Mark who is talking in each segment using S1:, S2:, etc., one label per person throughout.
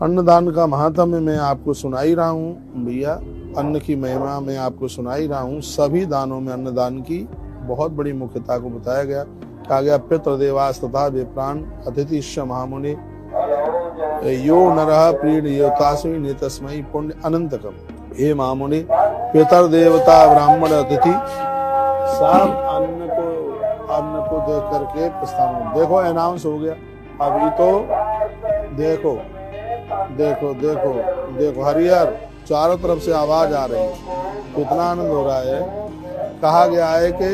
S1: अन्नदान का महात्म्य मैं आपको सुना ही रहा हूँ भैया, अन्न की महिमा मैं आपको सुना ही रहा हूँ। सभी दानों में अन्नदान की बहुत बड़ी मुख्यता को बताया गया। कहा गया पितृदेवास तथा विप्राण अतिथिश्च महामुनि यो नरः प्रीणयोतास्मि नितस्मै पुण्य अनंतकम। हे महामुनि, पितर देवता ब्राह्मण अतिथि सब अन्न को देख करके प्रस्थान। देखो अनाउंस हो गया अभी तो, देखो देखो देखो देखो हरिहर चारों तरफ से आवाज आ रही है, कितना आनंद हो रहा है। कहा गया है कि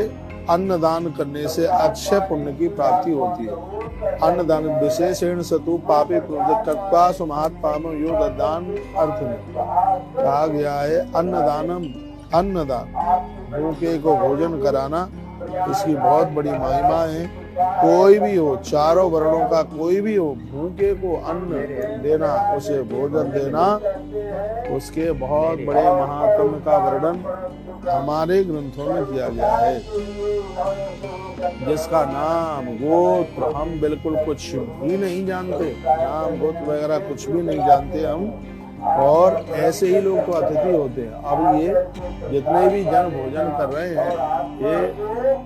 S1: अन्नदान करने से अक्षय पुण्य की प्राप्ति होती है। अन्नदान विशेषण सतु पापे कृत्वा सुमहात्पामो यो ददान अर्थ में कहा गया है अन्नदान भूखे को भोजन कराना, इसकी बहुत बड़ी महिमा है। कोई भी हो, चारों वर्णों का कोई भी हो, भूखे को अन्न देना, उसे भोजन देना, उसके बहुत बड़े महात्म्य का वर्णन हमारे ग्रंथों में किया गया है। जिसका नाम गोत्र हम बिल्कुल कुछ भी नहीं जानते, नाम गोत्र वगैरह कुछ भी नहीं जानते हम, और ऐसे ही लोग तो अतिथि होते हैं। अब ये जितने भी जन भोजन कर रहे हैं, ये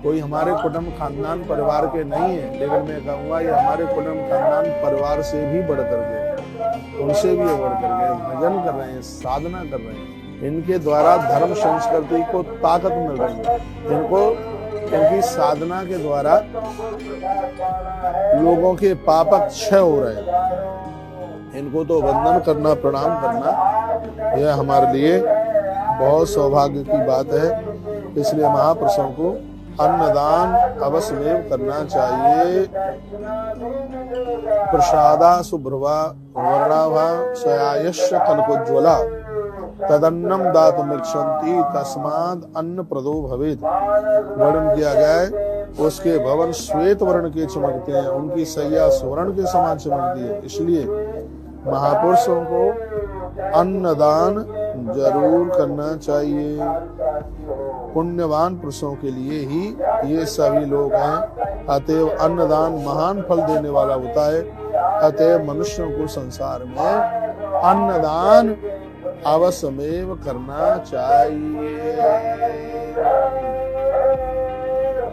S1: कोई हमारे कुटुंब खानदान परिवार के नहीं है, लेकिन मैं कहूँगा ये हमारे कुटुंब खानदान परिवार से भी बढ़ करके, उनसे भी बढ़ करके भजन कर रहे हैं, साधना कर रहे हैं। इनके द्वारा धर्म संस्कृति को ताकत मिल रही है। इनको इनकी साधना के द्वारा लोगों के पाप क्षय हो रहे हैं। इनको तो वंदन करना, प्रणाम करना, यह हमारे लिए बहुत सौभाग्य की बात है। इसलिए महापुरुषों को अन्नदान अवश्य में करना चाहिए। प्रसादा शुभ्रवा वर्णाभा सयायश कनकोज्ज्वला तदन्नम दातुमिच्छन्ति तस्माद अन्न प्रदो भवेत्। वर्णन किया गया है उसके भवन श्वेत वर्ण के चमकते हैं, उनकी सैया स्वर्ण के समान चमकती है। इसलिए महापुरुषों को अन्नदान जरूर करना चाहिए। पुण्यवान पुरुषों के लिए ही ये सभी लोग हैं। अतएव अन्नदान महान फल देने वाला होता है। अतएव मनुष्यों को संसार में अन्नदान अवश्यमेव करना चाहिए।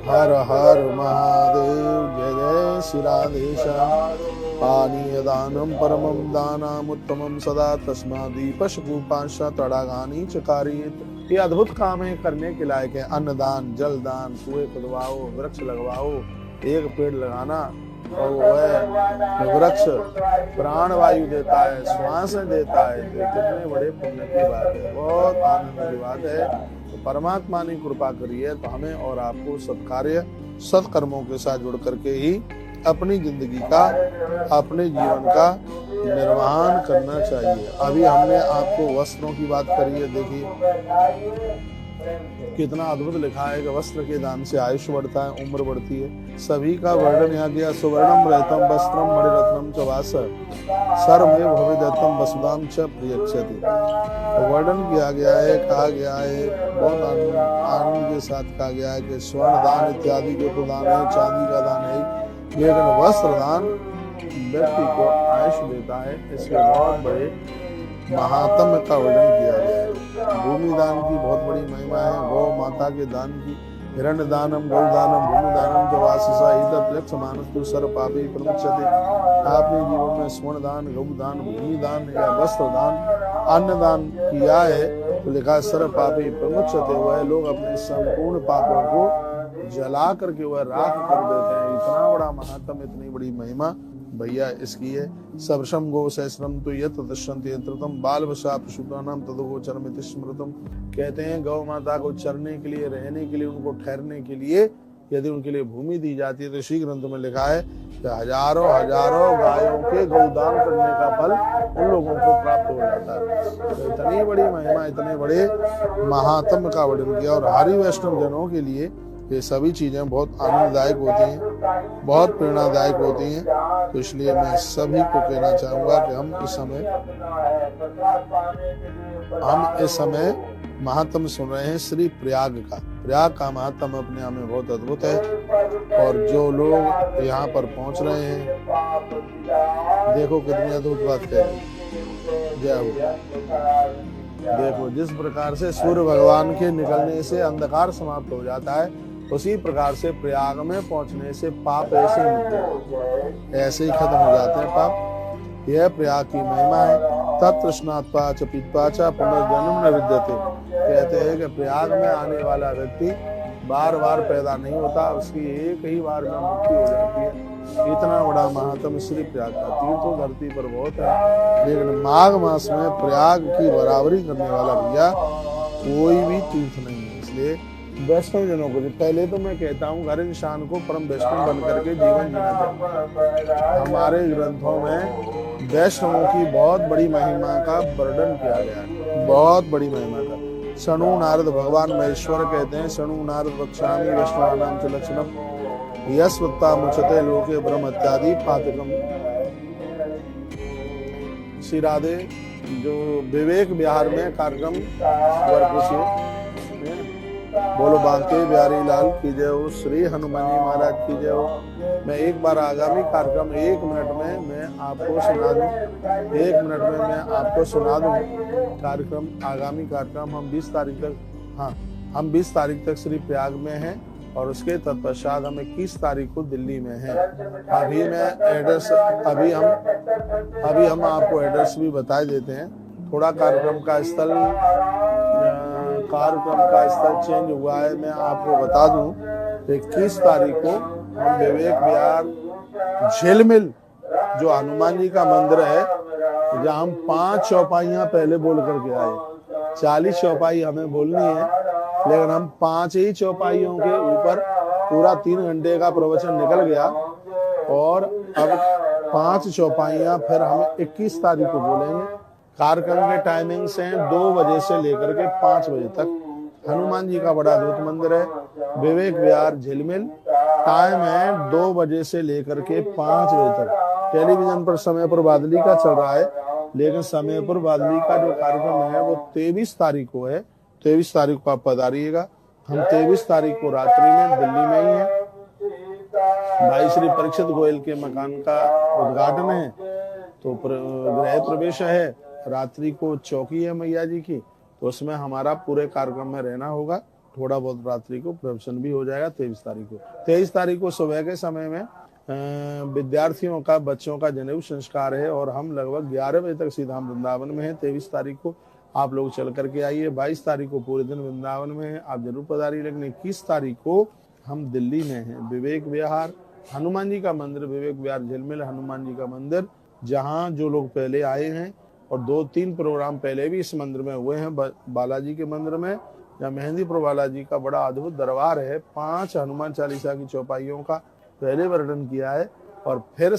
S1: हर हर महादेव, जय जय श्री राधेश्याम। पानीय दानम परमं दानमुत्तमं सदा तस्मादीपशकूपांश तड़ागानी चकारियेत। ये अद्भुत काम है, करने के लायक है। अन्नदान, जलदान, कुएं खुदवाओ, वृक्ष लगवाओ। एक पेड़ लगाना और वह वृक्ष प्राण वायु देता है, श्वास देता है, तो कितने बड़े पुण्य की बात है, बहुत आनंद की बात है। तो परमात्मा ने कृपा करी है, तो हमें और आपको सत्कार्य सत्कर्मों के साथ जुड़ करके ही अपनी जिंदगी का, अपने जीवन का निर्वहन करना चाहिए। अभी हमने आपको वस्त्रों की बात करी है। देखिए कितना अद्भुत लिखा है कि वस्त्र के दान से आयुष बढ़ता है, उम्र बढ़ती है। सभी का वर्णन यहाँ किया। सुवर्णम रहतम वस्त्रम मणिरत्नम च वास सर्वमेव भवेदत्तम वसुधाम च प्रियक्षति। वर्णन किया गया है, कहा गया है, बहुत आनंद के साथ कहा गया है कि स्वर्ण दान इत्यादि जो तो दान है, चांदी का दान है, लेकिन वस्त्र दान व्यक्ति को आयुष देता है। इसके बहुत बड़े महात्म्य का वर्णन किया गया है। भूमि दान की बहुत बड़ी महिमा है, गौ माता के दान की। हिरण्य दानम, गौ दानम, भूमि दानम च वाससा इदप्लक्ष मानस्तु सर्व पापी प्रमुच्यते। आपने जीवन में स्वर्ण दान, गौ दान, भूमि दान या वस्त्र दान, अन्न दान किया है तो लिखा सर्व पापी प्रमुच्यते। वह लोग अपने संपूर्ण पापों को जला करके वह राख कर देते हैं। इतना बड़ा महात्म, इतनी बड़ी महिमा भैया इसकी है। सबशम गो सहस्रम तो यत दशंति यत्रतम बाल वसा पशुप्राणाम तदगोचरमिति स्मृतम। कहते हैं गौ माता को चरने के लिए, रहने के लिए, उनको ठहरने के लिए यदि उनके लिए भूमि दी जाती है तो इसी ग्रंथ में लिखा है कि हजारों हजारों गायों के गौदान करने का फल उन लोगों को प्राप्त हो जाता है। तो इतनी बड़ी महिमा, इतने बड़े महात्म का वर्णन किया। और हरि वैष्णव जनों के लिए ये सभी चीजें बहुत आनंददायक होती हैं, बहुत प्रेरणादायक होती हैं। तो इसलिए मैं सभी को कहना चाहूंगा कि हम इस समय महात्म सुन रहे हैं श्री प्रयाग का। प्रयाग का महात्म अपने आप में बहुत अद्भुत है। और जो लोग यहाँ पर पहुंच रहे हैं, देखो कितनी अद्भुत बात है। जय हो। देखो, जिस प्रकार से सूर्य भगवान के निकलने से अंधकार समाप्त हो जाता है, उसी प्रकार से प्रयाग में पहुंचने से पाप ऐसे ही खत्म हो जाते हैं पाप। यह प्रयाग की महिमा है। तत्तृष्णात्वा च पीत्वा च पुनर्जन्म न विद्यते। कहते हैं कि प्रयाग में आने वाला व्यक्ति बार बार पैदा नहीं होता, उसकी एक ही बार में मुक्ति हो जाती है। इतना बड़ा महात्म श्री प्रयाग का। तीर्थ तो धरती पर बहुत है, लेकिन माघ मास में प्रयाग की बराबरी करने वाला भैया कोई भी तीर्थ नहीं है। इसलिए वैष्णव जनों को, पहले तो मैं कहता हूँ हर इंसान को परम वैष्णव बन करके जीवन जीना चाहिए। हमारे ग्रंथों में वैष्णवों की बहुत बड़ी महिमा का वर्णन किया गया है, बहुत बड़ी महिमा का। शनु नारद, भगवान महेश्वर कहते हैं, शनु नारद वक्ष्यामि वैष्णवानां च लक्षणम यस्वत्ता मुचते लोके ब्रह्म इत्यादि पातकम। श्री राधे जो विवेक विहार में कार्यक्रम बोलो बांके बिहारी लाल की जय हो, श्री हनुमानी महाराज की जय हो। मैं एक बार आगामी कार्यक्रम 1 मिनट में मैं आपको सुना दूं, 1 मिनट में मैं आपको सुना दूं कार्यक्रम। आगामी कार्यक्रम हम 20 तारीख तक, हाँ हम 20 तारीख तक श्री प्रयाग में हैं और उसके तत्पश्चात हम 21 तारीख को दिल्ली में हैं। अभी मैं एड्रेस, अभी हम आपको एड्रेस भी बता देते हैं। थोड़ा कार्यक्रम का स्थल चेंज हुआ है। मैं आपको बता दूं, 21 तारीख को हम विवेक विहार झिलमिल जो हनुमान जी का मंदिर है, जहाँ हम 5 चौपाइयाँ पहले बोल करके आए। 40 चौपाई हमें बोलनी है, लेकिन हम 5 ही चौपाइयों के ऊपर पूरा 3 घंटे का प्रवचन निकल गया और अब 5 चौपाइयाँ फिर हम 21 तारीख को बोलेंगे। कार्यक्रम के टाइमिंग्स हैं 2 बजे से लेकर के 5 बजे तक। हनुमान जी का बड़ा अद्भुत मंदिर है, विवेक विहार झिलमिल। टाइम है 2 बजे से लेकर के 5 बजे तक। टेलीविजन पर समय पर बादली का चल रहा है, लेकिन समय पर बादली का जो कार्यक्रम है वो 23 तारीख को है। 23 तारीख को आप पधारिएगा। हम 23 तारीख को रात्रि में दिल्ली में ही हैं। भाई श्री परीक्षित गोयल के मकान का उद्घाटन है, तो गृह प्रवेश है। रात्रि को चौकी है मैया जी की, तो उसमें हमारा पूरे कार्यक्रम में रहना होगा। थोड़ा बहुत रात्रि को प्रवचन भी हो जाएगा 23 तारीख को। 23 तारीख को सुबह के समय में विद्यार्थियों का, बच्चों का जनेऊ संस्कार है और हम लगभग 11 बजे तक सीधा वृंदावन में हैं। 23 तारीख को आप लोग चल करके आइए। 22 तारीख को पूरे दिन वृंदावन में हैं, आप जरूर पधारिए। लेकिन 21 तारीख को हम दिल्ली में हैं। विवेक विहार हनुमान जी का मंदिर, विवेक विहार झिलमिल हनुमान जी का मंदिर, जहाँ जो लोग पहले आए हैं और 2-3 प्रोग्राम पहले भी इस मंदिर में हुए हैं, बालाजी के मंदिर में, जहाँ मेहंदीपुर बालाजी का बड़ा अद्भुत दरबार है। 5 हनुमान चालीसा की चौपाइयों का पहले वर्णन किया है और फिर